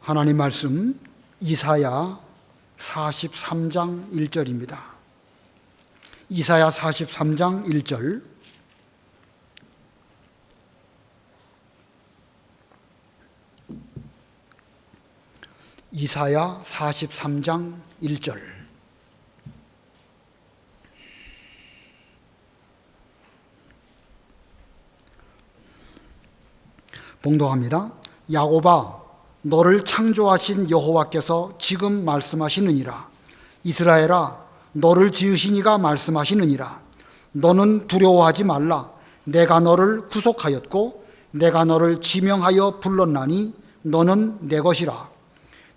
하나님 말씀 이사야 43장 1절입니다. 이사야 43장 1절. 이사야 43장 1절. 봉독합니다. 야곱아, 너를 창조하신 여호와께서 지금 말씀하시느니라. 이스라엘아, 너를 지으신 이가 말씀하시느니라. 너는 두려워하지 말라. 내가 너를 구속하였고 내가 너를 지명하여 불렀나니 너는 내 것이라.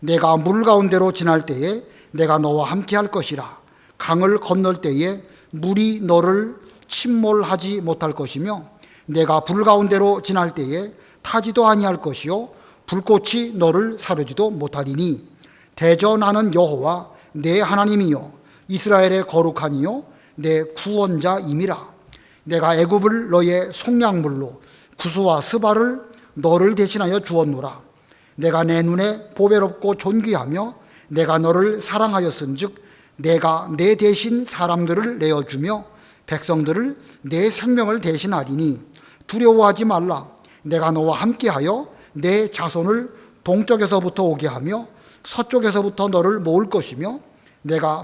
내가 물 가운데로 지날 때에 내가 너와 함께 할 것이라. 강을 건널 때에 물이 너를 침몰하지 못할 것이며 내가 불 가운데로 지날 때에 타지도 아니할 것이요 불꽃이 너를 사르지도 못하리니 대저 나는 여호와 내 하나님이요 이스라엘의 거룩하니요 내 구원자임이라. 내가 애굽을 너의 속량물로 구스와 스바를 너를 대신하여 주었노라. 내가 내 눈에 보배롭고 존귀하며 내가 너를 사랑하였은즉 내가 내 대신 사람들을 내어주며 백성들을 내 생명을 대신하리니 두려워하지 말라. 내가 너와 함께하여 내 자손을 동쪽에서부터 오게 하며 서쪽에서부터 너를 모을 것이며 내가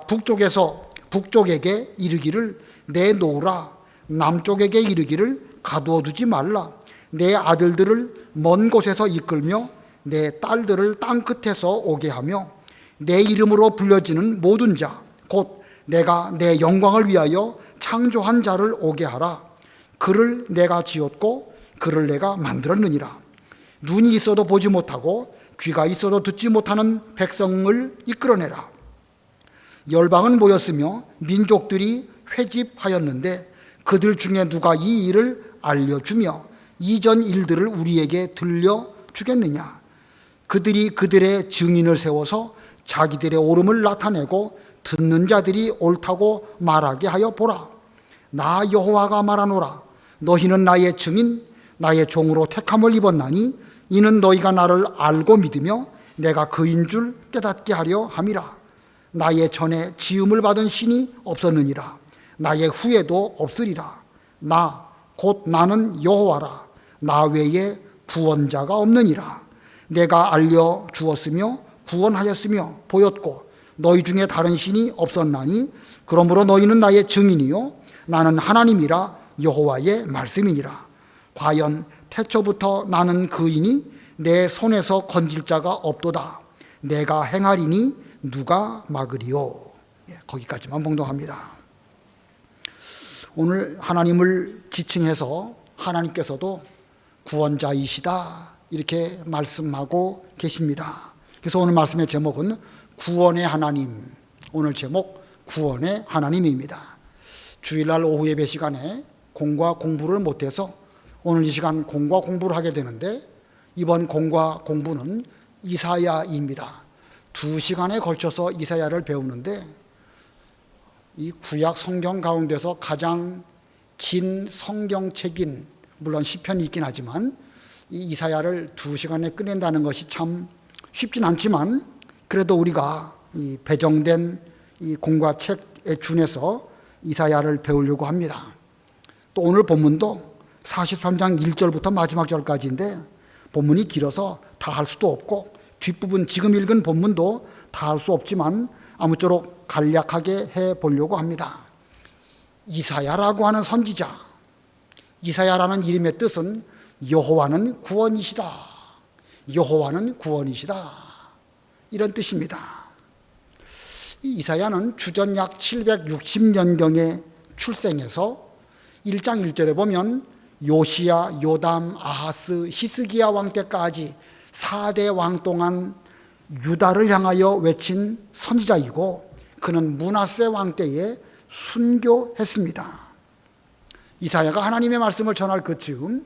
북쪽에게 이르기를 내놓으라. 남쪽에게 이르기를 가두어 두지 말라. 내 아들들을 먼 곳에서 이끌며 내 딸들을 땅끝에서 오게 하며 내 이름으로 불려지는 모든 자 곧 내가 내 영광을 위하여 창조한 자를 오게 하라. 그를 내가 지었고 그를 내가 만들었느니라. 눈이 있어도 보지 못하고 귀가 있어도 듣지 못하는 백성을 이끌어내라. 열방은 모였으며 민족들이 회집하였는데 그들 중에 누가 이 일을 알려주며 이전 일들을 우리에게 들려주겠느냐. 그들이 그들의 증인을 세워서 자기들의 옳음을 나타내고 듣는 자들이 옳다고 말하게 하여 보라. 나 여호와가 말하노라. 너희는 나의 증인 나의 종으로 택함을 입었나니 이는 너희가 나를 알고 믿으며 내가 그인 줄 깨닫게 하려 함이라. 나의 전에 지음을 받은 신이 없었느니라. 나의 후에도 없으리라. 나 곧 나는 여호와라. 나 외에 구원자가 없느니라. 내가 알려주었으며 구원하였으며 보였고 너희 중에 다른 신이 없었나니 그러므로 너희는 나의 증인이요 나는 하나님이라 여호와의 말씀이니라. 과연 태초부터 나는 그이니 내 손에서 건질 자가 없도다. 내가 행하리니 누가 막으리요. 거기까지만 봉독합니다. 오늘 하나님을 지칭해서 하나님께서도 구원자이시다 이렇게 말씀하고 계십니다. 그래서 오늘 말씀의 제목은 구원의 하나님. 오늘 제목 구원의 하나님입니다. 주일날 오후 예배 시간에 공과 공부를 못해서 오늘 이 시간 공과 공부를 하게 되는데 이번 공과 공부는 이사야입니다. 2시간에 걸쳐서 이사야를 배우는데 이 구약 성경 가운데서 가장 긴 성경책인 물론 시편이 있긴 하지만 이 이사야를 2시간에 끝낸다는 것이 참 쉽진 않지만 그래도 우리가 이 배정된 이 공과 책에 준해서 이사야를 배우려고 합니다. 또 오늘 본문도 43장 1절부터 마지막 절까지인데 본문이 길어서 다 할 수도 없고 뒷부분 지금 읽은 본문도 다 할 수 없지만 아무쪼록 간략하게 해보려고 합니다. 이사야라고 하는 선지자, 이사야라는 이름의 뜻은 여호와는 구원이시다. 여호와는 구원이시다. 이런 뜻입니다. 이 이사야는 주전 약 760년경에 출생해서 1장 1절에 보면 요시야, 요담, 아하스, 히스기야 왕 때까지 4대 왕 동안 유다를 향하여 외친 선지자이고 그는 므낫세 왕 때에 순교했습니다. 이사야가 하나님의 말씀을 전할 그 즈음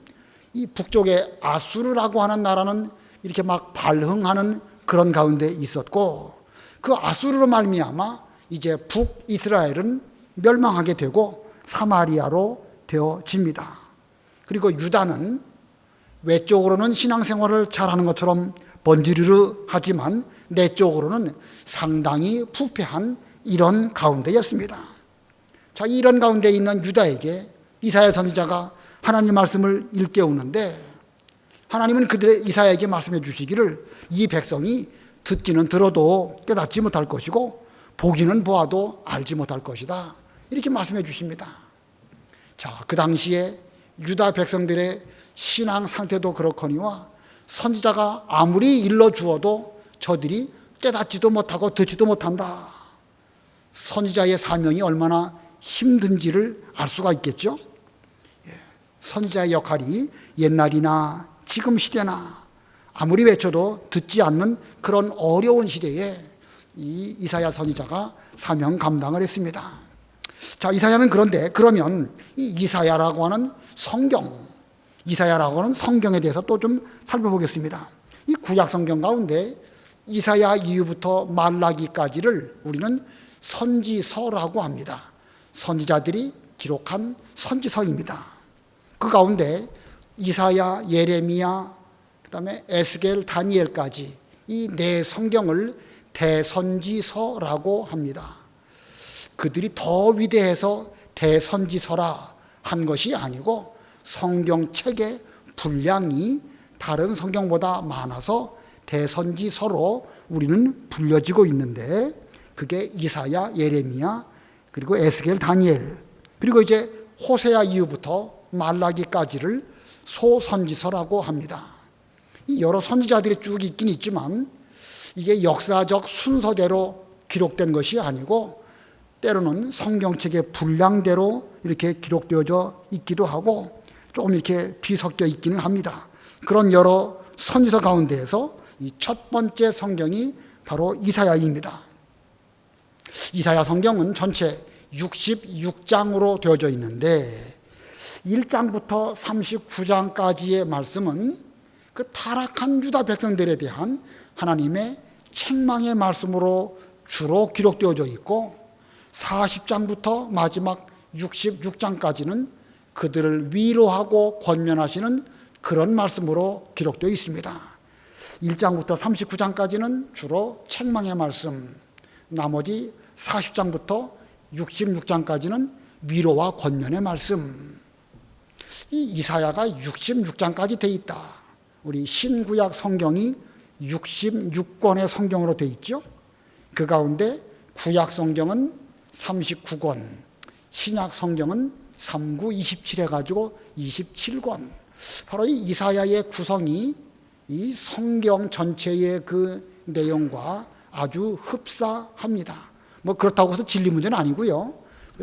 이 북쪽의 아수르라고 하는 나라는 이렇게 막 발흥하는 그런 가운데 있었고 그 아수르로 말미암아 이제 북이스라엘은 멸망하게 되고 사마리아로 되어집니다. 그리고 유다는 외적으로는 신앙생활을 잘하는 것처럼 번지르르 하지만 내적으로는 상당히 부패한 이런 가운데였습니다. 자, 이런 가운데 있는 유다에게 이사야 선지자가 하나님 말씀을 일깨우는데, 하나님은 이사야에게 말씀해 주시기를 이 백성이 듣기는 들어도 깨닫지 못할 것이고 보기는 보아도 알지 못할 것이다, 이렇게 말씀해 주십니다. 자, 그 당시에 유다 백성들의 신앙 상태도 그렇거니와 선지자가 아무리 일러주어도 저들이 깨닫지도 못하고 듣지도 못한다. 선지자의 사명이 얼마나 힘든지를 알 수가 있겠죠. 선지자의 역할이 옛날이나 지금 시대나 아무리 외쳐도 듣지 않는 그런 어려운 시대에 이 이사야 선지자가 사명 감당을 했습니다. 자, 이사야는 그런데 그러면 이 이사야라고 하는 이사야라고 하는 성경에 대해서 또 좀 살펴보겠습니다. 이 구약 성경 가운데 이사야 이후부터 말라기까지를 우리는 선지서라고 합니다. 선지자들이 기록한 선지서입니다. 그 가운데 이사야, 예레미야, 그다음에 에스겔, 다니엘까지 이 네 성경을 대선지서라고 합니다. 그들이 더 위대해서 대선지서라 한 것이 아니고 성경책의 분량이 다른 성경보다 많아서 대선지서로 우리는 불려지고 있는데, 그게 이사야, 예레미야, 그리고 에스겔, 다니엘, 그리고 이제 호세아 이후부터 말라기까지를 소선지서라고 합니다. 여러 선지자들이 쭉 있긴 있지만 이게 역사적 순서대로 기록된 것이 아니고 때로는 성경책의 분량대로 이렇게 기록되어져 있기도 하고 조금 이렇게 뒤섞여 있기는 합니다. 그런 여러 선지서 가운데에서 이 첫 번째 성경이 바로 이사야입니다. 이사야 성경은 전체 66장으로 되어져 있는데 1장부터 39장까지의 말씀은 그 타락한 유다 백성들에 대한 하나님의 책망의 말씀으로 주로 기록되어져 있고, 40장부터 마지막 66장까지는 그들을 위로하고 권면하시는 그런 말씀으로 기록되어 있습니다. 1장부터 39장까지는 주로 책망의 말씀, 나머지 40장부터 66장까지는 위로와 권면의 말씀. 이 이사야가 66장까지 되어 있다. 우리 신구약 성경이 66권의 성경으로 되어 있죠. 그 가운데 구약 성경은 39권, 신약 성경은 39, 27 해가지고 27권. 바로 이 이사야의 구성이 이 성경 전체의 그 내용과 아주 흡사합니다. 뭐 그렇다고 해서 진리 문제는 아니고요.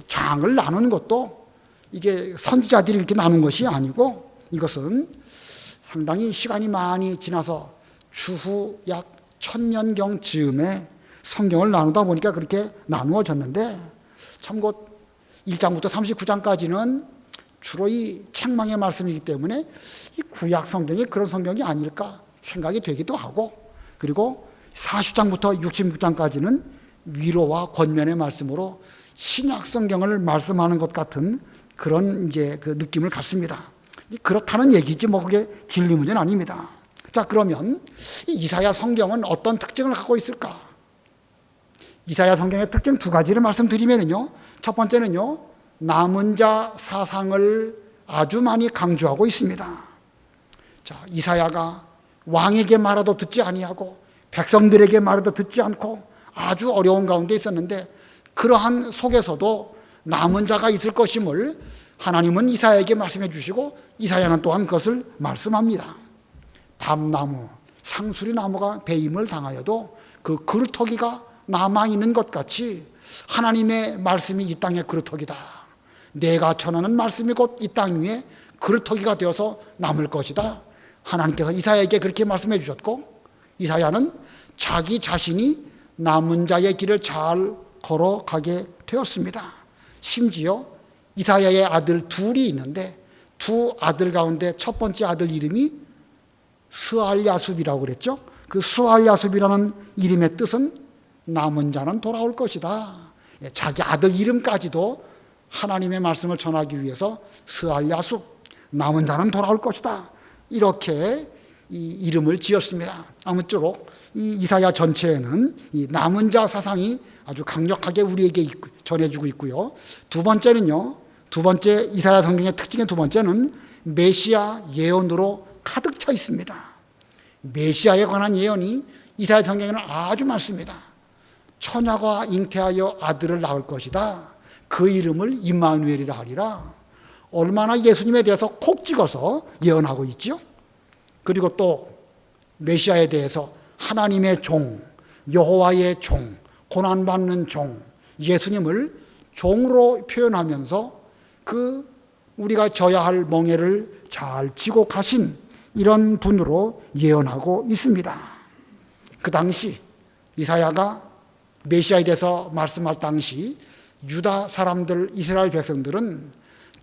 장을 나누는 것도 이게 선지자들이 이렇게 나눈 것이 아니고, 이것은 상당히 시간이 많이 지나서 주후 약 1000년경 즈음에 성경을 나누다 보니까 그렇게 나누어졌는데, 참고 1장부터 39장까지는 주로 이 책망의 말씀이기 때문에 이 구약 성경이 그런 성경이 아닐까 생각이 되기도 하고, 그리고 40장부터 66장까지는 위로와 권면의 말씀으로 신약 성경을 말씀하는 것 같은 그런 이제 그 느낌을 갖습니다. 그렇다는 얘기지 뭐 그게 진리 문제는 아닙니다. 자, 그러면 이 이사야 성경은 어떤 특징을 갖고 있을까? 이사야 성경의 특징 두 가지를 말씀드리면요. 첫 번째는요, 남은 자 사상을 아주 많이 강조하고 있습니다. 자, 이사야가 왕에게 말해도 듣지 아니하고 백성들에게 말해도 듣지 않고 아주 어려운 가운데 있었는데, 그러한 속에서도 남은 자가 있을 것임을 하나님은 이사야에게 말씀해 주시고 이사야는 또한 그것을 말씀합니다. 밤나무, 상수리 나무가 배임을 당하여도 그 그루터기가 남아있는 것 같이 하나님의 말씀이 이 땅의 그루터기다. 내가 전하는 말씀이 곧 이 땅 위에 그루터기가 되어서 남을 것이다. 하나님께서 이사야에게 그렇게 말씀해 주셨고, 이사야는 자기 자신이 남은 자의 길을 잘 걸어가게 되었습니다. 심지어 이사야의 아들 둘이 있는데 두 아들 가운데 첫 번째 아들 이름이 스알야숲이라고 그랬죠. 그 스알야숲이라는 이름의 뜻은 남은 자는 돌아올 것이다. 자기 아들 이름까지도 하나님의 말씀을 전하기 위해서 스알야숲, 남은 자는 돌아올 것이다, 이렇게 이 이름을 지었습니다. 아무쪼록 이 이사야 전체에는 이 남은 자 사상이 아주 강력하게 우리에게 전해주고 있고요. 두 번째는요, 두 번째 이사야 성경의 특징의 두 번째는 메시아 예언으로 가득 차 있습니다. 메시아에 관한 예언이 이사야 성경에는 아주 많습니다. 처녀가 잉태하여 아들을 낳을 것이다. 그 이름을 임마누엘이라 하리라. 얼마나 예수님에 대해서 콕 찍어서 예언하고 있죠. 그리고 또 메시아에 대해서 하나님의 종, 여호와의 종, 고난받는 종, 예수님을 종으로 표현하면서 그 우리가 져야 할 멍에를 잘 지고 가신 이런 분으로 예언하고 있습니다. 그 당시 이사야가 메시아에 대해서 말씀할 당시 유다 사람들, 이스라엘 백성들은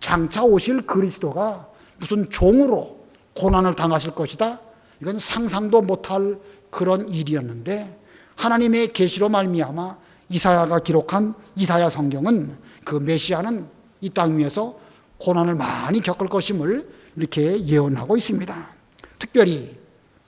장차 오실 그리스도가 무슨 종으로 고난을 당하실 것이다, 이건 상상도 못할 그런 일이었는데, 하나님의 계시로 말미암아 이사야가 기록한 이사야 성경은 그 메시아는 이 땅 위에서 고난을 많이 겪을 것임을 이렇게 예언하고 있습니다. 특별히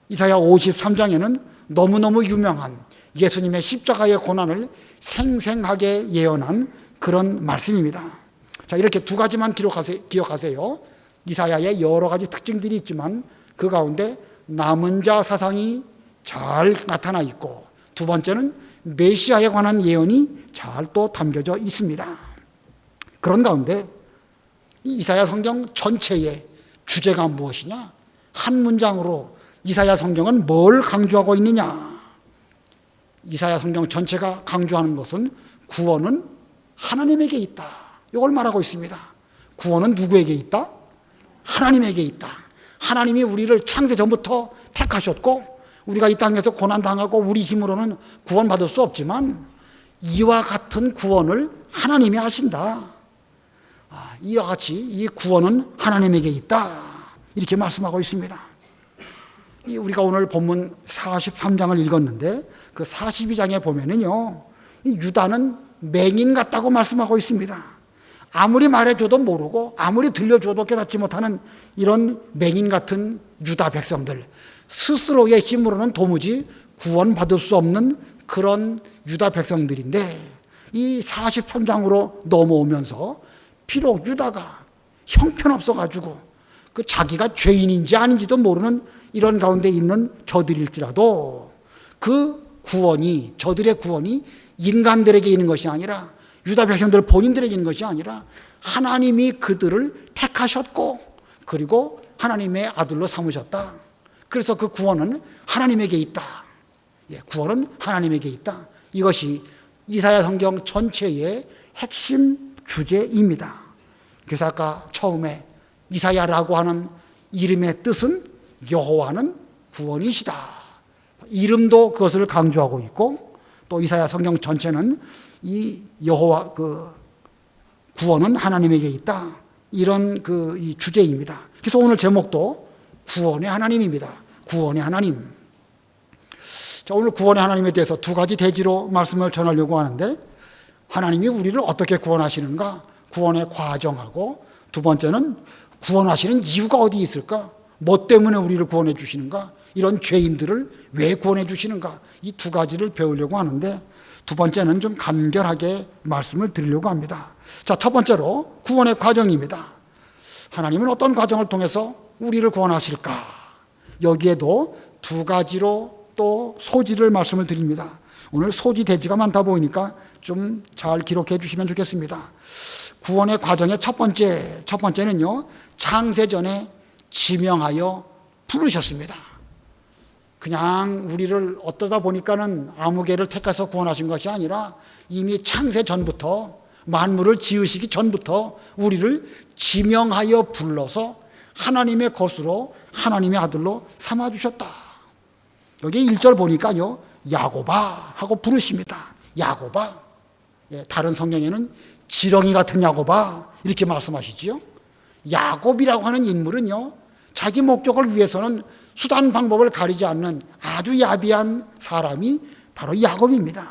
이사야 53장에는 너무너무 유명한 예수님의 십자가의 고난을 생생하게 예언한 그런 말씀입니다. 자, 이렇게 두 가지만 기억하세요. 이사야의 여러 가지 특징들이 있지만 그 가운데 남은 자 사상이 잘 나타나 있고, 두 번째는 메시아에 관한 예언이 잘 또 담겨져 있습니다. 그런 가운데 이 이사야 성경 전체의 주제가 무엇이냐? 한 문장으로 이사야 성경은 뭘 강조하고 있느냐? 이사야 성경 전체가 강조하는 것은 구원은 하나님에게 있다, 이걸 말하고 있습니다. 구원은 누구에게 있다? 하나님에게 있다. 하나님이 우리를 창세 전부터 택하셨고, 우리가 이 땅에서 고난당하고 우리 힘으로는 구원받을 수 없지만 이와 같은 구원을 하나님이 하신다. 이와 같이 이 구원은 하나님에게 있다, 이렇게 말씀하고 있습니다. 우리가 오늘 본문 43장을 읽었는데 그 42장에 보면은요, 이 유다는 맹인 같다고 말씀하고 있습니다. 아무리 말해줘도 모르고 아무리 들려줘도 깨닫지 못하는 이런 맹인 같은 유다 백성들, 스스로의 힘으로는 도무지 구원받을 수 없는 그런 유다 백성들인데, 이 43장으로 넘어오면서 비록 유다가 형편없어가지고 그 자기가 죄인인지 아닌지도 모르는 이런 가운데 있는 저들일지라도 그 구원이, 저들의 구원이 인간들에게 있는 것이 아니라, 유다 백성들 본인들에게 있는 것이 아니라 하나님이 그들을 택하셨고 그리고 하나님의 아들로 삼으셨다. 그래서 그 구원은 하나님에게 있다. 구원은 하나님에게 있다. 이것이 이사야 성경 전체의 핵심 주제입니다. 그래서 아까 처음에 이사야라고 하는 이름의 뜻은 여호와는 구원이시다, 이름도 그것을 강조하고 있고, 또 이사야 성경 전체는 이 여호와 그 구원은 하나님에게 있다, 이런 이 주제입니다. 그래서 오늘 제목도 구원의 하나님입니다. 구원의 하나님. 자, 오늘 구원의 하나님에 대해서 두 가지 대지로 말씀을 전하려고 하는데, 하나님이 우리를 어떻게 구원하시는가, 구원의 과정하고, 두 번째는 구원하시는 이유가 어디 있을까, 뭐 때문에 우리를 구원해 주시는가, 이런 죄인들을 왜 구원해 주시는가, 이 두 가지를 배우려고 하는데, 두 번째는 좀 간결하게 말씀을 드리려고 합니다. 자, 첫 번째로 구원의 과정입니다. 하나님은 어떤 과정을 통해서 우리를 구원하실까? 여기에도 두 가지로 또 소지를 말씀을 드립니다. 오늘 소지 대지가 많다 보이니까 좀 잘 기록해 주시면 좋겠습니다. 구원의 과정의 첫 번째는요, 창세전에 지명하여 부르셨습니다. 그냥 우리를 어떠다 보니까는 아무 개를 택해서 구원하신 것이 아니라 이미 창세 전부터, 만물을 지으시기 전부터 우리를 지명하여 불러서 하나님의 것으로, 하나님의 아들로 삼아주셨다. 여기 1절 보니까요, 야고바 하고 부르십니다. 야고바. 다른 성경에는 지렁이 같은 야고바 이렇게 말씀하시지요. 야곱이라고 하는 인물은요, 자기 목적을 위해서는 수단 방법을 가리지 않는 아주 야비한 사람이 바로 야곱입니다.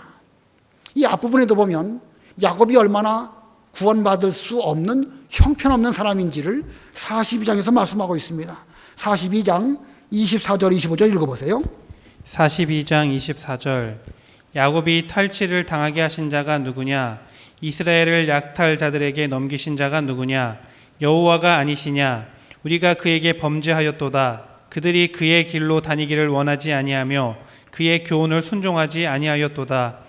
이 앞부분에도 보면 야곱이 얼마나 구원받을 수 없는 형편없는 사람인지를 42장에서 말씀하고 있습니다. 42장 24절 25절 읽어보세요. 42장 24절 야곱이 탈취를 당하게 하신 자가 누구냐? 이스라엘을 약탈자들에게 넘기신 자가 누구냐? 여호와가 아니시냐? 우리가 그에게 범죄하였도다. 그들이 그의 길로 다니기를 원하지 아니하며 그의 교훈을 순종하지 아니하였도다.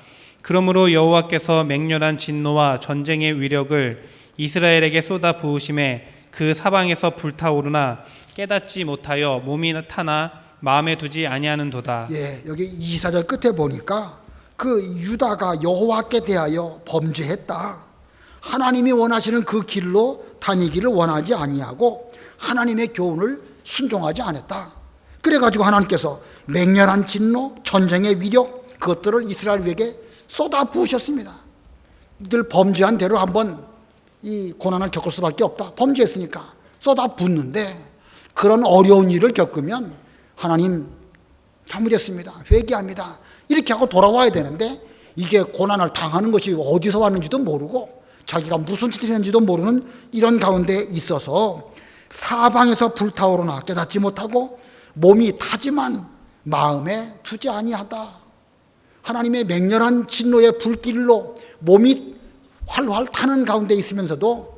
그러므로 여호와께서 맹렬한 진노와 전쟁의 위력을 이스라엘에게 쏟아 부으심에 그 사방에서 불타오르나 깨닫지 못하여 몸이 타나 마음에 두지 아니하는도다. 예, 여기 24절 끝에 보니까 그 유다가 여호와께 대하여 범죄했다. 하나님이 원하시는 그 길로 다니기를 원하지 아니하고 하나님의 교훈을 순종하지 않았다. 그래가지고 하나님께서 맹렬한 진노, 전쟁의 위력 그것들을 이스라엘에게 쏟아 부으셨습니다. 늘 범죄한 대로 한번 이 고난을 겪을 수밖에 없다. 범죄했으니까 쏟아 붓는데 그런 어려운 일을 겪으면 하나님 잘못했습니다. 회개합니다. 이렇게 하고 돌아와야 되는데 이게 고난을 당하는 것이 어디서 왔는지도 모르고 자기가 무슨 짓을 했는지도 모르는 이런 가운데 있어서 사방에서 불타오르나 깨닫지 못하고 몸이 타지만 마음에 두지 아니하다. 하나님의 맹렬한 진노의 불길로 몸이 활활 타는 가운데 있으면서도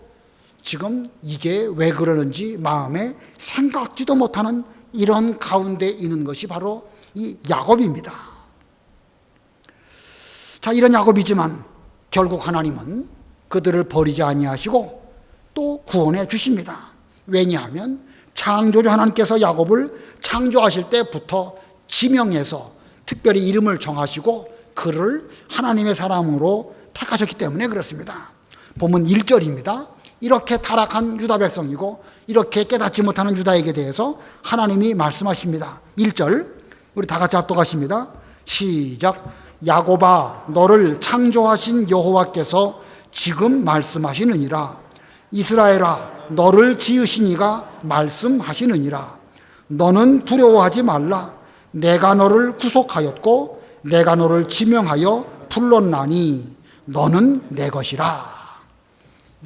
지금 이게 왜 그러는지 마음에 생각지도 못하는 이런 가운데 있는 것이 바로 이 야곱입니다. 자, 이런 야곱이지만 결국 하나님은 그들을 버리지 아니하시고 또 구원해 주십니다. 왜냐하면 창조주 하나님께서 야곱을 창조하실 때부터 지명해서 특별히 이름을 정하시고 그를 하나님의 사람으로 택하셨기 때문에 그렇습니다. 본문 1절입니다. 이렇게 타락한 유다 백성이고 이렇게 깨닫지 못하는 유다에게 대해서 하나님이 말씀하십니다. 1절 우리 다 같이 합독하십니다. 시작. 야곱아 너를 창조하신 여호와께서 지금 말씀하시느니라. 이스라엘아 너를 지으신 이가 말씀하시느니라. 너는 두려워하지 말라. 내가 너를 구속하였고 내가 너를 지명하여 불렀나니 너는 내 것이라.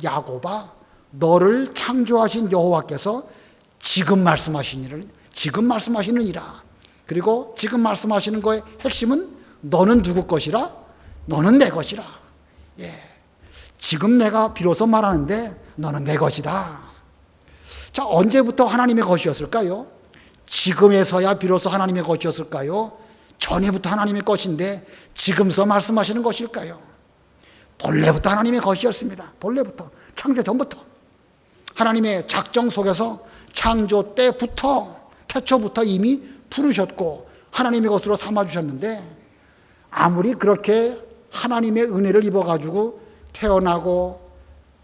야곱아 너를 창조하신 여호와께서 지금 말씀하시느니라. 그리고 지금 말씀하시는 거의 핵심은 너는 누구 것이라? 너는 내 것이라. 예. 지금 내가 비로소 말하는데 너는 내 것이다. 자, 언제부터 하나님의 것이었을까요? 지금에서야 비로소 하나님의 것이었을까요? 전에부터 하나님의 것인데 지금서 말씀하시는 것일까요? 본래부터 하나님의 것이었습니다. 본래부터, 창세 전부터 하나님의 작정 속에서 창조 때부터, 태초부터 이미 부르셨고 하나님의 것으로 삼아주셨는데 아무리 그렇게 하나님의 은혜를 입어가지고 태어나고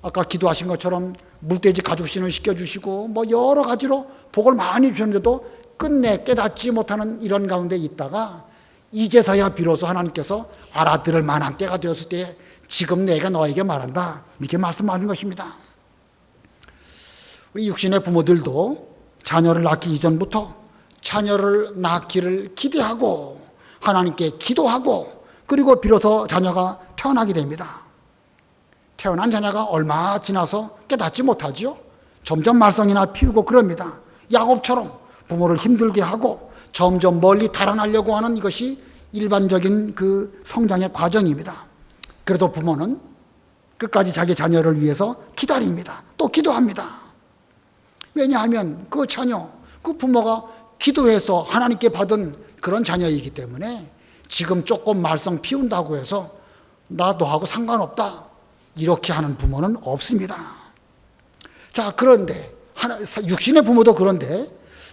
아까 기도하신 것처럼 물돼지 가죽신을 시켜주시고 뭐 여러 가지로 복을 많이 주셨는데도 끝내 깨닫지 못하는 이런 가운데 있다가 이제서야 비로소 하나님께서 알아들을 만한 때가 되었을 때 지금 내가 너에게 말한다 이렇게 말씀하신 것입니다. 우리 육신의 부모들도 자녀를 낳기 이전부터 자녀를 낳기를 기대하고 하나님께 기도하고 그리고 비로소 자녀가 태어나게 됩니다. 태어난 자녀가 얼마 지나서 깨닫지 못하지요. 점점 말썽이나 피우고 그럽니다. 야곱처럼 부모를 힘들게 하고 점점 멀리 달아나려고 하는 이것이 일반적인 그 성장의 과정입니다. 그래도 부모는 끝까지 자기 자녀를 위해서 기다립니다. 또 기도합니다. 왜냐하면 그 자녀, 그 부모가 기도해서 하나님께 받은 그런 자녀이기 때문에 지금 조금 말썽 피운다고 해서 나 너하고 상관없다 이렇게 하는 부모는 없습니다. 자, 그런데 육신의 부모도 그런데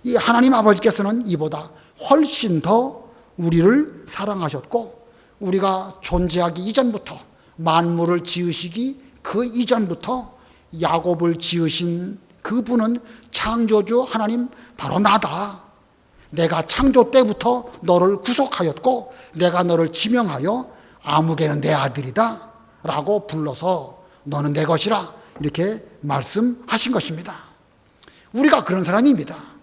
이 하나님 아버지께서는 이보다 훨씬 더 우리를 사랑하셨고 우리가 존재하기 이전부터 만물을 지으시기 그 이전부터 야곱을 지으신 그분은 창조주 하나님 바로 나다. 내가 창조 때부터 너를 구속하였고 내가 너를 지명하여 아무개는 내 아들이다 라고 불러서 너는 내 것이라 이렇게 말씀하신 것입니다. 우리가 그런 사람입니다.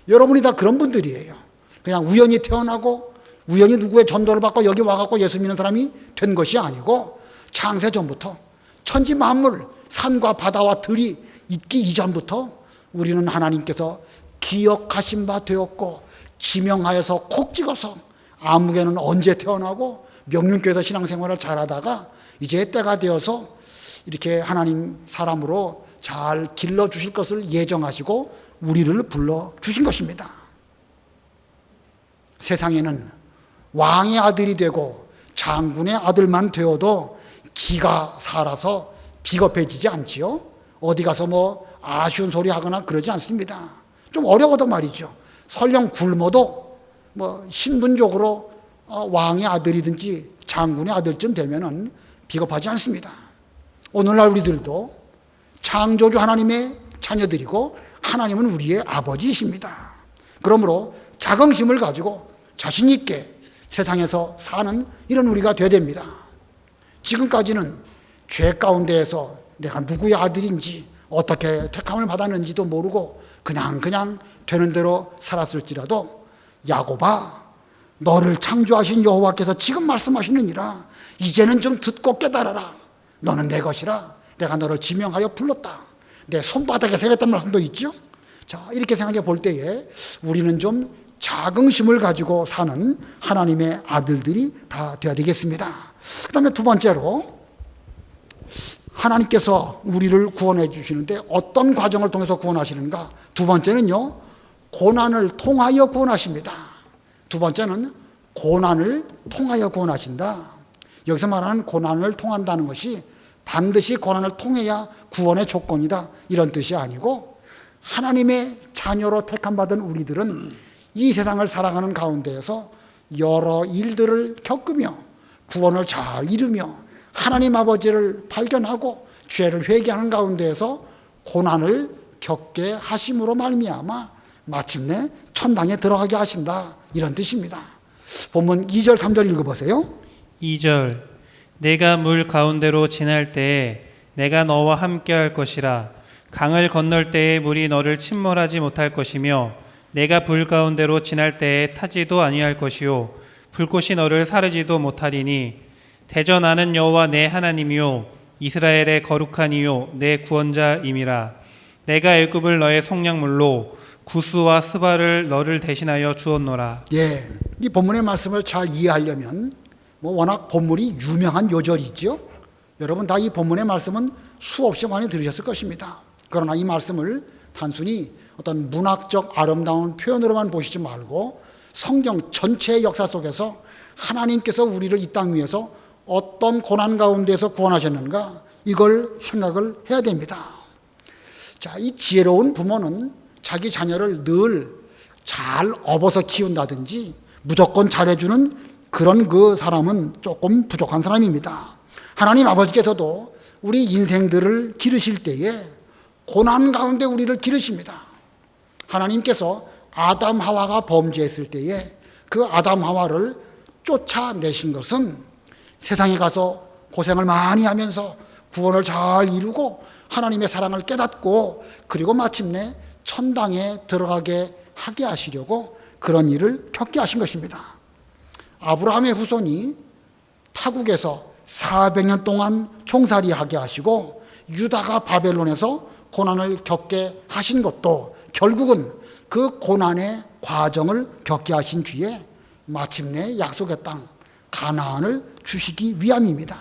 여러분이 다 그런 분들이에요. 그냥 우연히 태어나고 우연히 누구의 전도를 받고 여기 와갖고 예수 믿는 사람이 된 것이 아니고 창세 전부터 천지 만물 산과 바다와 들이 있기 이전부터 우리는 하나님께서 기억하신 바 되었고 지명하여서 콕 찍어서 아무개는 언제 태어나고 명륜교에서 신앙생활을 잘하다가 이제 때가 되어서 이렇게 하나님 사람으로 잘 길러주실 것을 예정하시고 우리를 불러주신 것입니다. 세상에는 왕의 아들이 되고 장군의 아들만 되어도 기가 살아서 비겁해지지 않지요. 어디 가서 뭐 아쉬운 소리 하거나 그러지 않습니다. 좀 어려워도 말이죠. 설령 굶어도 뭐 신분적으로 왕의 아들이든지 장군의 아들쯤 되면은 비겁하지 않습니다. 오늘날 우리들도 창조주 하나님의 자녀들이고 하나님은 우리의 아버지이십니다. 그러므로 자긍심을 가지고 자신 있게 세상에서 사는 이런 우리가 돼야 됩니다. 지금까지는 죄 가운데에서 내가 누구의 아들인지 어떻게 택함을 받았는지도 모르고 그냥 되는 대로 살았을지라도 야곱아, 너를 창조하신 여호와께서 지금 말씀하시느니라. 이제는 좀 듣고 깨달아라. 너는 내 것이라. 내가 너를 지명하여 불렀다. 내 손바닥에 새겼다는 말씀도 있죠. 자, 이렇게 생각해 볼 때에 우리는 좀 자긍심을 가지고 사는 하나님의 아들들이 다 되어야 되겠습니다. 그 다음에 두 번째로, 하나님께서 우리를 구원해 주시는데 어떤 과정을 통해서 구원하시는가? 두 번째는요, 고난을 통하여 구원하십니다. 두 번째는 고난을 통하여 구원하신다. 여기서 말하는 고난을 통한다는 것이 반드시 고난을 통해야 구원의 조건이다, 이런 뜻이 아니고, 하나님의 자녀로 택함받은 우리들은 이 세상을 살아가는 가운데에서 여러 일들을 겪으며 구원을 잘 이루며 하나님 아버지를 발견하고 죄를 회개하는 가운데에서 고난을 겪게 하심으로 말미암아 마침내 천당에 들어가게 하신다, 이런 뜻입니다. 본문 2절 3절 읽어보세요. 2절 내가 물 가운데로 지날 때에 내가 너와 함께 할 것이라. 강을 건널 때에 물이 너를 침몰하지 못할 것이며 내가 불 가운데로 지날 때에 타지도 아니할 것이요 불꽃이 너를 사르지도 못하리니 대저 나는 여호와 내 하나님이요 이스라엘의 거룩한 이요 내 구원자임이라. 내가 애굽을 너의 속량물로 구스와 스바를 너를 대신하여 주었노라. 예, 이 본문의 말씀을 잘 이해하려면 워낙 본문이 유명한 요절이죠. 여러분 다 이 본문의 말씀은 수없이 많이 들으셨을 것입니다. 그러나 이 말씀을 단순히 어떤 문학적 아름다운 표현으로만 보시지 말고 성경 전체의 역사 속에서 하나님께서 우리를 이 땅 위에서 어떤 고난 가운데서 구원하셨는가, 이걸 생각을 해야 됩니다. 자, 이 지혜로운 부모는 자기 자녀를 늘 잘 업어서 키운다든지 무조건 잘해주는 그런 그 사람은 조금 부족한 사람입니다. 하나님 아버지께서도 우리 인생들을 기르실 때에 고난 가운데 우리를 기르십니다. 하나님께서 아담 하와가 범죄했을 때에 그 아담 하와를 쫓아내신 것은 세상에 가서 고생을 많이 하면서 구원을 잘 이루고 하나님의 사랑을 깨닫고 그리고 마침내 천당에 들어가게 하게 하시려고 그런 일을 겪게 하신 것입니다. 아브라함의 후손이 타국에서 400년 동안 종살이하게 하시고 유다가 바벨론에서 고난을 겪게 하신 것도 결국은 그 고난의 과정을 겪게 하신 뒤에 마침내 약속의 땅 가나안을 주시기 위함입니다.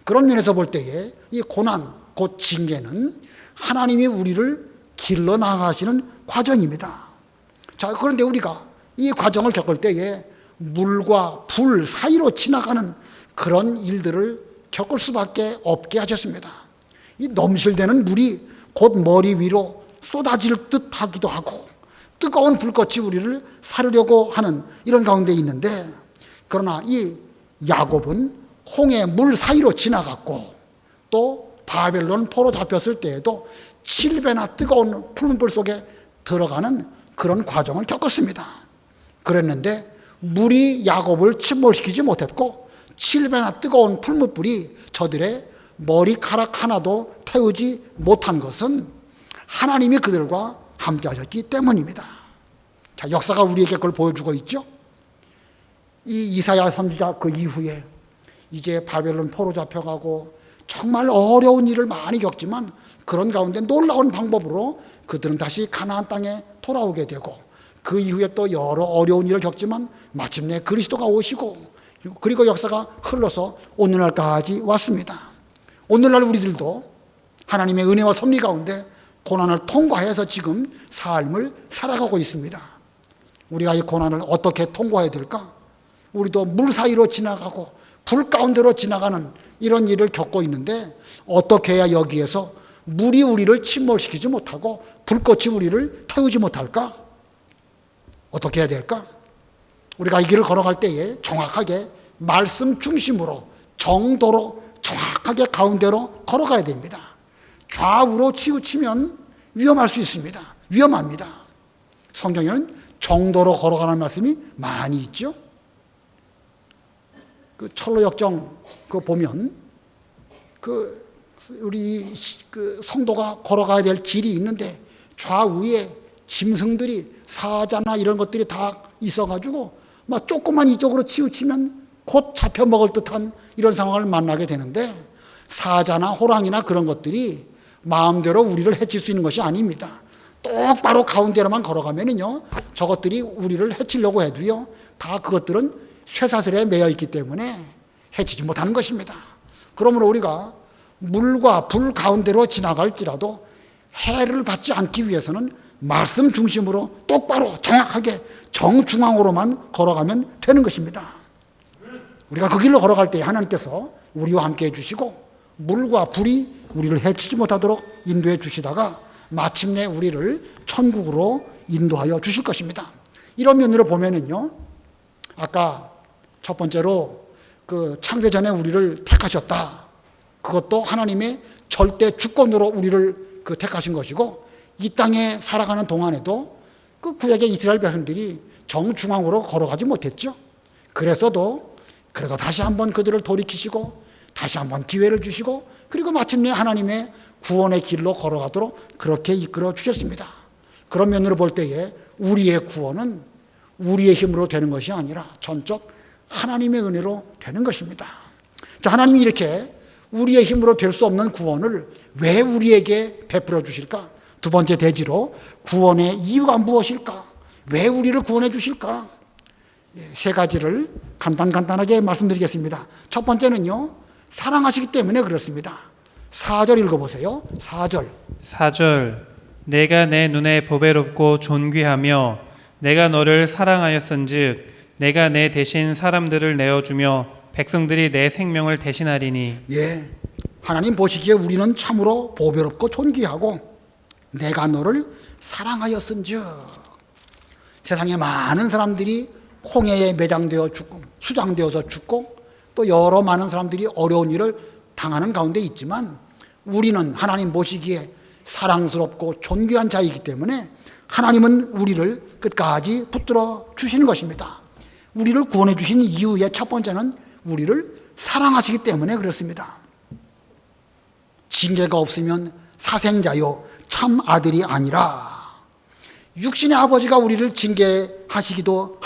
그런 면에서 볼 때에 이 고난, 곧 징계는 하나님이 우리를 길러 나가시는 과정입니다. 자, 그런데 우리가 이 과정을 겪을 때에 물과 불 사이로 지나가는 그런 일들을 겪을 수밖에 없게 하셨습니다. 이 넘실대는 물이 곧 머리 위로 쏟아질 듯 하기도 하고 뜨거운 불꽃이 우리를 사르려고 하는 이런 가운데 있는데, 그러나 이 야곱은 홍해 물 사이로 지나갔고 또 바벨론 포로 잡혔을 때에도 7배나 뜨거운 풀문불 속에 들어가는 그런 과정을 겪었습니다. 그랬는데 물이 야곱을 침몰시키지 못했고 7배나 뜨거운 풀무불이 저들의 머리카락 하나도 태우지 못한 것은 하나님이 그들과 함께 하셨기 때문입니다. 자, 역사가 우리에게 그걸 보여주고 있죠. 이 이사야 선지자 그 이후에 이제 바벨론 포로 잡혀가고 정말 어려운 일을 많이 겪지만 그런 가운데 놀라운 방법으로 그들은 다시 가나안 땅에 돌아오게 되고 그 이후에 또 여러 어려운 일을 겪지만 마침내 그리스도가 오시고 그리고 역사가 흘러서 오늘날까지 왔습니다. 오늘날 우리들도 하나님의 은혜와 섭리 가운데 고난을 통과해서 지금 삶을 살아가고 있습니다. 우리가 이 고난을 어떻게 통과해야 될까? 우리도 물 사이로 지나가고 불 가운데로 지나가는 이런 일을 겪고 있는데 어떻게 해야 여기에서 물이 우리를 침몰시키지 못하고 불꽃이 우리를 태우지 못할까? 어떻게 해야 될까? 우리가 이 길을 걸어갈 때에 정확하게 말씀 중심으로 정도로 정확하게 가운데로 걸어가야 됩니다. 좌우로 치우치면 위험할 수 있습니다. 위험합니다. 성경에는 정도로 걸어가는 말씀이 많이 있죠. 그 철로역정 그 보면 우리 성도가 걸어가야 될 길이 있는데 좌우에 짐승들이 사자나 이런 것들이 다 있어가지고 막 조금만 이쪽으로 치우치면 곧 잡혀먹을 듯한 이런 상황을 만나게 되는데 사자나 호랑이나 그런 것들이 마음대로 우리를 해칠 수 있는 것이 아닙니다. 똑바로 가운데로만 걸어가면은요 저것들이 우리를 해치려고 해도요 다 그것들은 쇠사슬에 매여 있기 때문에 해치지 못하는 것입니다. 그러므로 우리가 물과 불 가운데로 지나갈지라도 해를 받지 않기 위해서는 말씀 중심으로 똑바로 정확하게 정중앙으로만 걸어가면 되는 것입니다. 우리가 그 길로 걸어갈 때 하나님께서 우리와 함께 해주시고 물과 불이 우리를 해치지 못하도록 인도해 주시다가 마침내 우리를 천국으로 인도하여 주실 것입니다. 이런 면으로 보면은요 아까 첫 번째로 그 창세전에 우리를 택하셨다. 그것도 하나님의 절대 주권으로 우리를 택하신 것이고 이 땅에 살아가는 동안에도 그 구약의 이스라엘 백성들이 정중앙으로 걸어가지 못했죠. 그래도 다시 한번 그들을 돌이키시고 다시 한번 기회를 주시고 그리고 마침내 하나님의 구원의 길로 걸어가도록 그렇게 이끌어 주셨습니다. 그런 면으로 볼 때에 우리의 구원은 우리의 힘으로 되는 것이 아니라 전적 하나님의 은혜로 되는 것입니다. 자, 하나님이 이렇게 우리의 힘으로 될 수 없는 구원을 왜 우리에게 베풀어 주실까? 두 번째 대지로 구원의 이유가 무엇일까? 왜 우리를 구원해 주실까? 세 가지를 간단하게 말씀드리겠습니다. 첫 번째는요, 사랑하시기 때문에 그렇습니다. 4절 읽어보세요. 4절. 내가 내 눈에 보배롭고 존귀하며 내가 너를 사랑하였은즉 내가 내 대신 사람들을 내어주며 백성들이 내 생명을 대신하리니. 예, 하나님 보시기에 우리는 참으로 보배롭고 존귀하고 내가 너를 사랑하였은즉. 세상에 많은 사람들이 홍해에 매장되어 죽고 수장되어서 죽고 또 여러 많은 사람들이 어려운 일을 당하는 가운데 있지만 우리는 하나님 보시기에 사랑스럽고 존귀한 자이기 때문에 하나님은 우리를 끝까지 붙들어 주시는 것입니다. 우리를 구원해 주신 이유의 첫 번째는 우리를 사랑하시기 때문에 그렇습니다. 징계가 없으면 사생자요 참 아들이 아니라. 육신의 아버지가 우리를 징계하시기도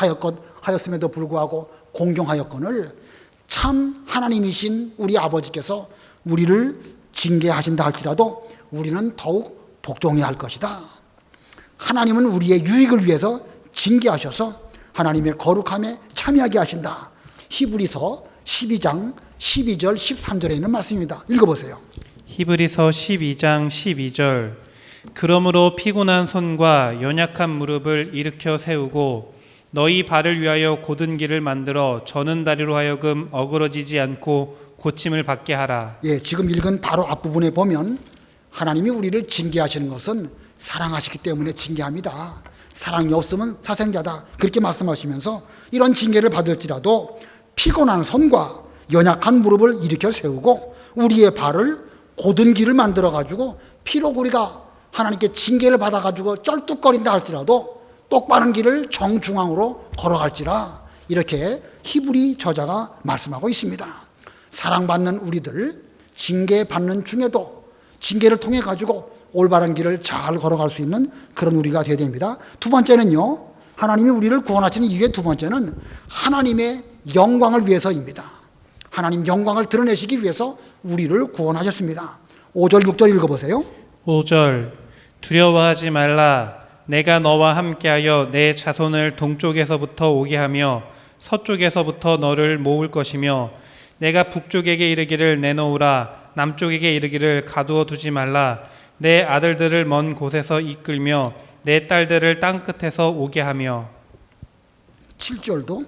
하였음에도 불구하고 공경하였거늘 참 하나님이신 우리 아버지께서 우리를 징계하신다 할지라도 우리는 더욱 복종해야 할 것이다. 하나님은 우리의 유익을 위해서 징계하셔서 하나님의 거룩함에 참여하게 하신다. 히브리서 12장 12절 13절에 있는 말씀입니다. 읽어보세요. 히브리서 12장 12절. 그러므로 피곤한 손과 연약한 무릎을 일으켜 세우고 너희 발을 위하여 곧은 길을 만들어 저는 다리로 하여금 어그러지지 않고 고침을 받게 하라. 예, 지금 읽은 바로 앞부분에 보면 하나님이 우리를 징계하시는 것은 사랑하시기 때문에 징계합니다. 사랑이 없으면 사생자다. 그렇게 말씀하시면서 이런 징계를 받을지라도 피곤한 손과 연약한 무릎을 일으켜 세우고 우리의 발을 곧은 길을 만들어 가지고 피로 우리가 하나님께 징계를 받아 가지고 쩔뚝거린다 할지라도 똑바른 길을 정중앙으로 걸어갈지라. 이렇게 히브리 저자가 말씀하고 있습니다. 사랑받는 우리들, 징계받는 중에도 징계를 통해 가지고 올바른 길을 잘 걸어갈 수 있는 그런 우리가 되어야 됩니다. 두 번째는요, 하나님이 우리를 구원하시는 이유의 두 번째는 하나님의 영광을 위해서입니다. 하나님 영광을 드러내시기 위해서 우리를 구원하셨습니다. 5절 6절 읽어보세요. 5절. 두려워하지 말라. 내가 너와 함께하여 내 자손을 동쪽에서부터 오게 하며 서쪽에서부터 너를 모을 것이며 내가 북쪽에게 이르기를 내놓으라 남쪽에게 이르기를 가두어 두지 말라 내 아들들을 먼 곳에서 이끌며 내 딸들을 땅 끝에서 오게 하며 7절도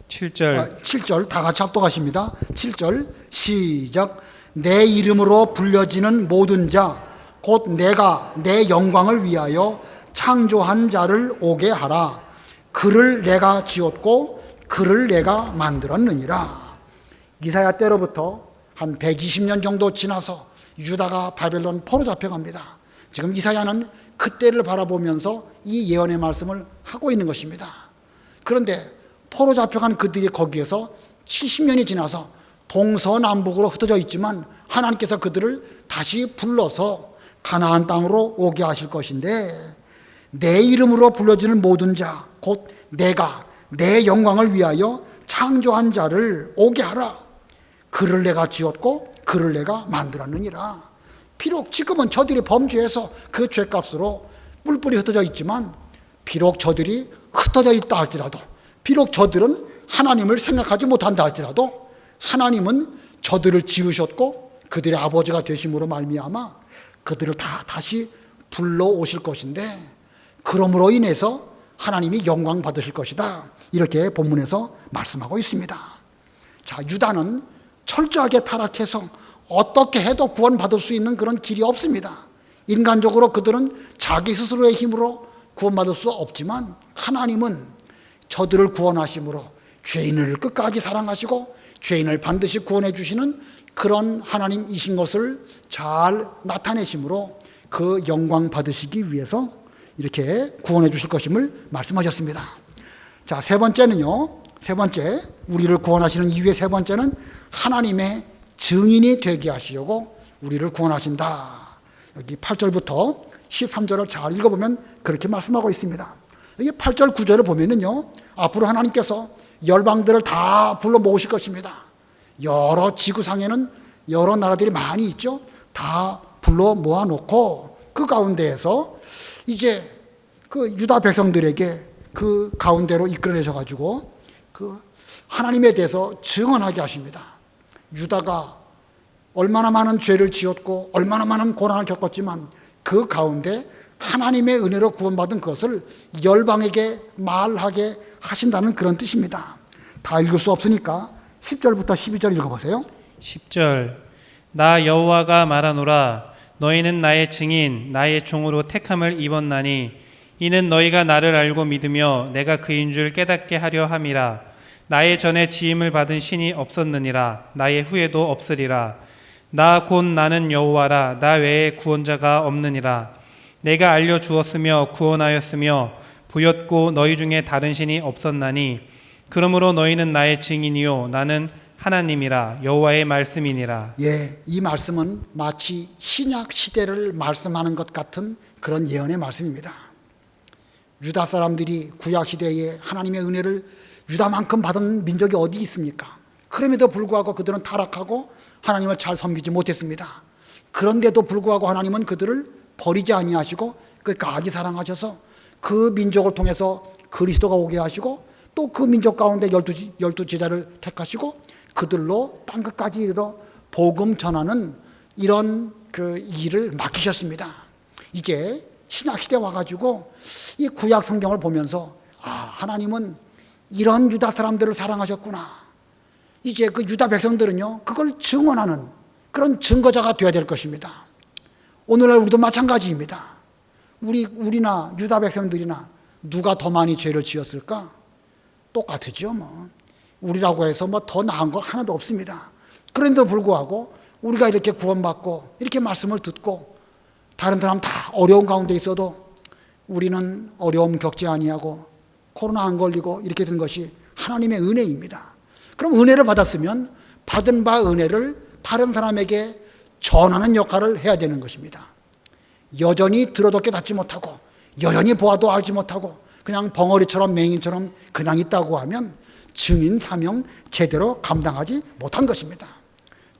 7절 7절 다 같이 합독하십니다. 7절 시작. 내 이름으로 불려지는 모든 자 곧 내가 내 영광을 위하여 창조한 자를 오게 하라. 그를 내가 지었고 그를 내가 만들었느니라. 이사야 때로부터 한 120년 정도 지나서 유다가 바벨론 포로 잡혀갑니다. 지금 이사야는 그때를 바라보면서 이 예언의 말씀을 하고 있는 것입니다. 그런데 포로 잡혀간 그들이 거기에서 70년이 지나서 동서남북으로 흩어져 있지만 하나님께서 그들을 다시 불러서 가나안 땅으로 오게 하실 것인데 내 이름으로 불러지는 모든 자 곧 내가 내 영광을 위하여 창조한 자를 오게 하라. 그를 내가 지었고 그를 내가 만들었느니라. 비록 지금은 저들이 범죄해서 그 죄값으로 뿔뿔이 흩어져 있지만 비록 저들이 흩어져 있다 할지라도 비록 저들은 하나님을 생각하지 못한다 할지라도 하나님은 저들을 지으셨고 그들의 아버지가 되심으로 말미암아 그들을 다 다시 불러오실 것인데 그러므로 인해서 하나님이 영광 받으실 것이다. 이렇게 본문에서 말씀하고 있습니다. 자, 유다는 철저하게 타락해서 어떻게 해도 구원받을 수 있는 그런 길이 없습니다. 인간적으로 그들은 자기 스스로의 힘으로 구원받을 수 없지만 하나님은 저들을 구원하심으로 죄인을 끝까지 사랑하시고 죄인을 반드시 구원해 주시는 그런 하나님이신 것을 잘 나타내심으로 그 영광 받으시기 위해서 이렇게 구원해 주실 것임을 말씀하셨습니다. 자, 세 번째는요. 세 번째, 우리를 구원하시는 이유의 세 번째는 하나님의 증인이 되게 하시려고 우리를 구원하신다. 여기 8절부터 13절을 잘 읽어보면 그렇게 말씀하고 있습니다. 여기 8절 9절을 보면은요, 앞으로 하나님께서 열방들을 다 불러 모으실 것입니다. 여러 지구상에는 여러 나라들이 많이 있죠. 다 불러 모아놓고 그 가운데에서 이제 그 유다 백성들에게 그 가운데로 이끌어내셔가지고 그 하나님에 대해서 증언하게 하십니다. 유다가 얼마나 많은 죄를 지었고 얼마나 많은 고난을 겪었지만 그 가운데 하나님의 은혜로 구원받은 것을 열방에게 말하게 하신다는 그런 뜻입니다. 다 읽을 수 없으니까 10절부터 12절 읽어보세요. 10절 나 여호와가 말하노라 너희는 나의 증인 나의 종으로 택함을 입었나니 이는 너희가 나를 알고 믿으며 내가 그인 줄 깨닫게 하려 함이라. 나의 전에 지음을 받은 신이 없었느니라 나의 후에도 없으리라. 나 곧 나는 여호와라 나 외에 구원자가 없느니라. 내가 알려주었으며 구원하였으며 보였고 너희 중에 다른 신이 없었나니 그러므로 너희는 나의 증인이요 나는 하나님이라 여호와의 말씀이니라. 예, 이 말씀은 마치 신약 시대를 말씀하는 것 같은 그런 예언의 말씀입니다. 유다 사람들이 구약 시대에 하나님의 은혜를 유다만큼 받은 민족이 어디 있습니까? 그럼에도 불구하고 그들은 타락하고 하나님을 잘 섬기지 못했습니다. 그런데도 불구하고 하나님은 그들을 버리지 아니하시고 끝까지 사랑하셔서 그 민족을 통해서 그리스도가 오게 하시고 또 그 민족 가운데 12 제자를 택하시고 그들로 땅끝까지 이르러 복음 전하는 이런 그 일을 맡기셨습니다. 이제 신약 시대 와가지고 이 구약 성경을 보면서 하나님은 이런 유다 사람들을 사랑하셨구나. 이제 그 유다 백성들은요 그걸 증언하는 그런 증거자가 되어야 될 것입니다. 오늘날 우리도 마찬가지입니다. 우리나 유다 백성들이나 누가 더 많이 죄를 지었을까? 똑같으죠. 뭐 우리라고 해서 뭐 더 나은 거 하나도 없습니다. 그런데도 불구하고 우리가 이렇게 구원받고 이렇게 말씀을 듣고 다른 사람 다 어려운 가운데 있어도 우리는 어려움 겪지 아니하고 코로나 안 걸리고 이렇게 된 것이 하나님의 은혜입니다. 그럼 은혜를 받았으면 받은 바 은혜를 다른 사람에게 전하는 역할을 해야 되는 것입니다. 여전히 들어도 깨닫지 못하고 여전히 보아도 알지 못하고 그냥 벙어리처럼 맹인처럼 그냥 있다고 하면 증인 사명 제대로 감당하지 못한 것입니다.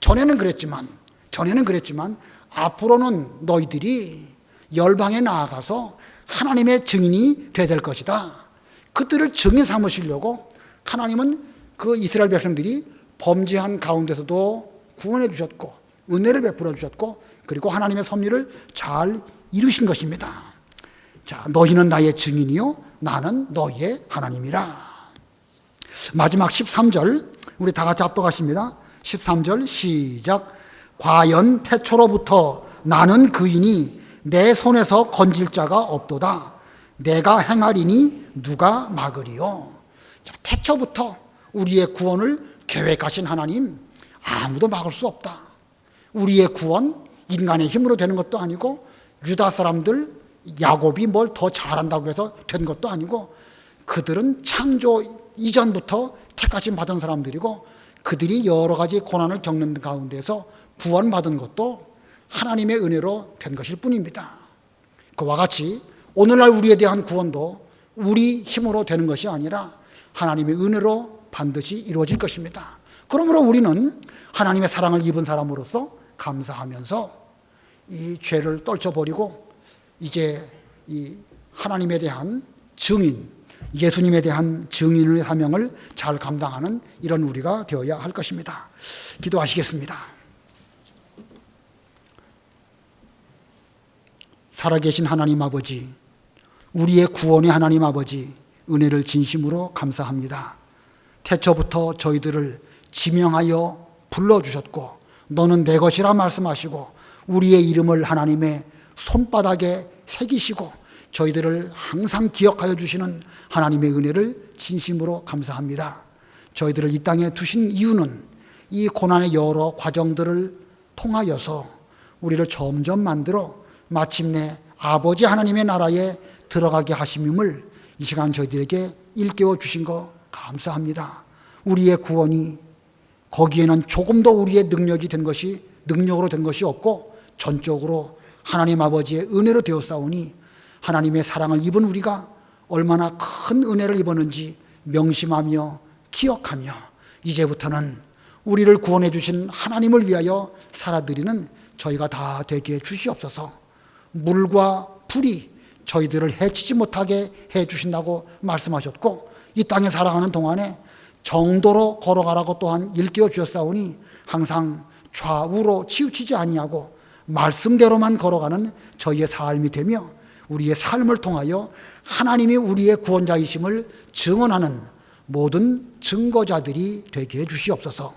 전에는 그랬지만 앞으로는 너희들이 열방에 나아가서 하나님의 증인이 되어야 될 것이다. 그들을 증인 삼으시려고 하나님은 그 이스라엘 백성들이 범죄한 가운데서도 구원해 주셨고 은혜를 베풀어 주셨고 그리고 하나님의 섭리를 잘 이루신 것입니다. 자, 너희는 나의 증인이요 나는 너희의 하나님이라. 마지막 13절 우리 다 같이 합독하십니다. 13절 시작. 과연 태초로부터 나는 그이니 내 손에서 건질 자가 없도다. 내가 행하리니 누가 막으리요. 자, 태초부터 우리의 구원을 계획하신 하나님, 아무도 막을 수 없다. 우리의 구원 인간의 힘으로 되는 것도 아니고 유다 사람들 야곱이 뭘 더 잘한다고 해서 된 것도 아니고 그들은 창조 이전부터 택하심 받은 사람들이고 그들이 여러 가지 고난을 겪는 가운데서 구원받은 것도 하나님의 은혜로 된 것일 뿐입니다. 그와 같이 오늘날 우리에 대한 구원도 우리 힘으로 되는 것이 아니라 하나님의 은혜로 반드시 이루어질 것입니다. 그러므로 우리는 하나님의 사랑을 입은 사람으로서 감사하면서 이 죄를 떨쳐버리고 이제 이 하나님에 대한 증인, 예수님에 대한 증인의 사명을 잘 감당하는 이런 우리가 되어야 할 것입니다. 기도하시겠습니다. 살아계신 하나님 아버지, 우리의 구원의 하나님 아버지, 은혜를 진심으로 감사합니다. 태초부터 저희들을 지명하여 불러주셨고 너는 내 것이라 말씀하시고 우리의 이름을 하나님의 손바닥에 새기시고 저희들을 항상 기억하여 주시는 하나님의 은혜를 진심으로 감사합니다. 저희들을 이 땅에 두신 이유는 이 고난의 여러 과정들을 통하여서 우리를 점점 만들어 마침내 아버지 하나님의 나라에 들어가게 하심임을 이 시간 저희들에게 일깨워 주신 거 감사합니다. 우리의 구원이 거기에는 조금도 우리의 능력으로 된 것이 없고 전적으로 하나님 아버지의 은혜로 되었사오니 하나님의 사랑을 입은 우리가 얼마나 큰 은혜를 입었는지 명심하며 기억하며 이제부터는 우리를 구원해 주신 하나님을 위하여 살아드리는 저희가 다 되게 주시옵소서. 물과 불이 저희들을 해치지 못하게 해 주신다고 말씀하셨고 이 땅에 살아가는 동안에 정도로 걸어가라고 또한 일깨워 주셨사오니 항상 좌우로 치우치지 아니하고 말씀대로만 걸어가는 저희의 삶이 되며 우리의 삶을 통하여 하나님이 우리의 구원자이심을 증언하는 모든 증거자들이 되게 해 주시옵소서.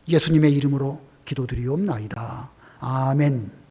예수님의 이름으로 기도드리옵나이다. 아멘.